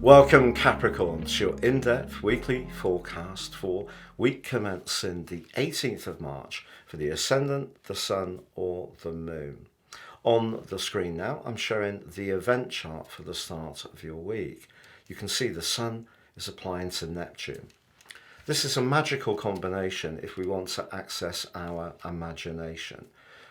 Welcome Capricorns, your in-depth weekly forecast for week commencing the 18th of March for the Ascendant, the Sun or the Moon. On the screen now I'm showing the event chart for the start of your week. You can see the Sun is applying to Neptune. This is a magical combination if we want to access our imagination.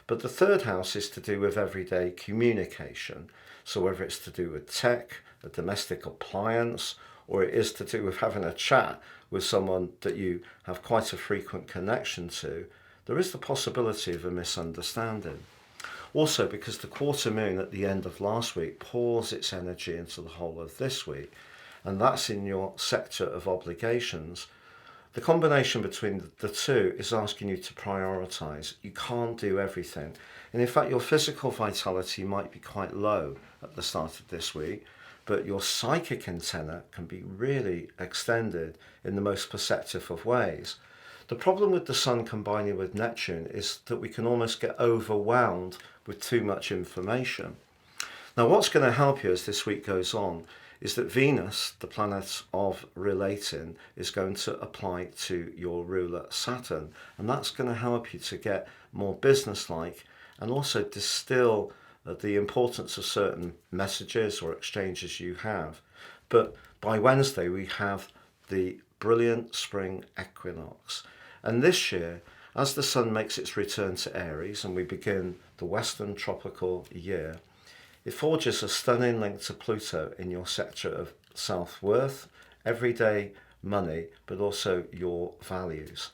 But the third house is to do with everyday communication. So whether it's to do with tech, a domestic appliance, or it is to do with having a chat with someone that you have quite a frequent connection to, there is the possibility of a misunderstanding. Also, because the quarter moon at the end of last week pours its energy into the whole of this week, and that's in your sector of obligations, the combination between the two is asking you to prioritise. You can't do everything. And in fact, your physical vitality might be quite low at the start of this week, but your psychic antenna can be really extended in the most perceptive of ways. The problem with the Sun combining with Neptune is that we can almost get overwhelmed with too much information. Now, what's going to help you as this week goes on is that Venus, the planet of relating, is going to apply to your ruler Saturn, and that's going to help you to get more businesslike and also distill the importance of certain messages or exchanges you have. But by Wednesday we have the brilliant spring equinox, and this year, as the Sun makes its return to Aries and we begin the Western tropical year, it forges a stunning link to Pluto in your sector of self-worth, everyday money, but also your values.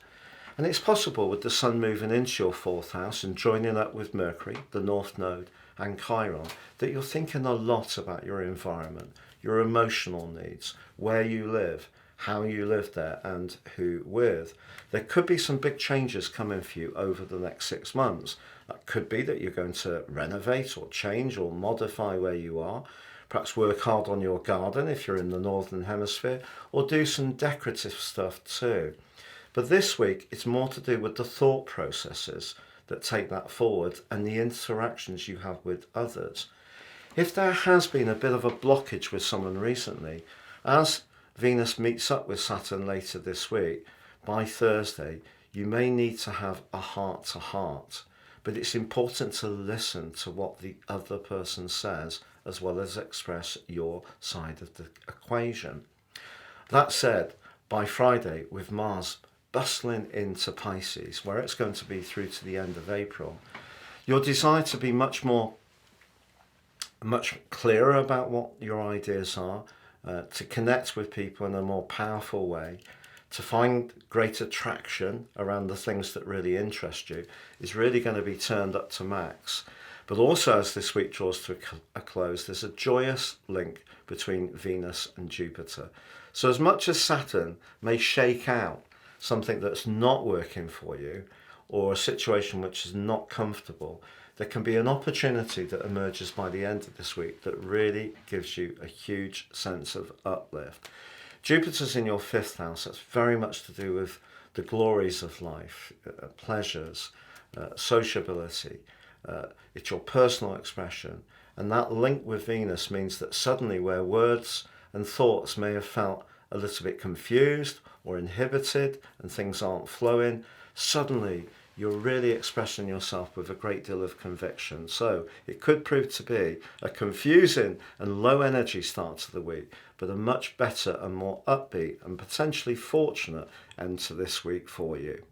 And it's possible with the Sun moving into your fourth house and joining up with Mercury, the North Node, and Chiron, that you're thinking a lot about your environment, your emotional needs, where you live, how you live there, and who with. There could be some big changes coming for you over the next 6 months. That could be that you're going to renovate or change or modify where you are, perhaps work hard on your garden if you're in the Northern Hemisphere, or do some decorative stuff too. But this week, it's more to do with the thought processes that take that forward and the interactions you have with others. If there has been a bit of a blockage with someone recently, as Venus meets up with Saturn later this week, by Thursday, you may need to have a heart-to-heart. But it's important to listen to what the other person says as well as express your side of the equation. That said, by Friday, with Mars bustling into Pisces, where it's going to be through to the end of April, your desire to be much clearer about what your ideas are, to connect with people in a more powerful way, to find greater traction around the things that really interest you, is really going to be turned up to max. But also, as this week draws to a close, there's a joyous link between Venus and Jupiter. So as much as Saturn may shake out something that's not working for you, or a situation which is not comfortable, there can be an opportunity that emerges by the end of this week that really gives you a huge sense of uplift. Jupiter's in your fifth house. That's very much to do with the glories of life, pleasures, sociability. It's your personal expression. And that link with Venus means that suddenly where words and thoughts may have felt a little bit confused or inhibited and things aren't flowing, suddenly you're really expressing yourself with a great deal of conviction. So it could prove to be a confusing and low energy start to the week, but a much better and more upbeat and potentially fortunate end to this week for you.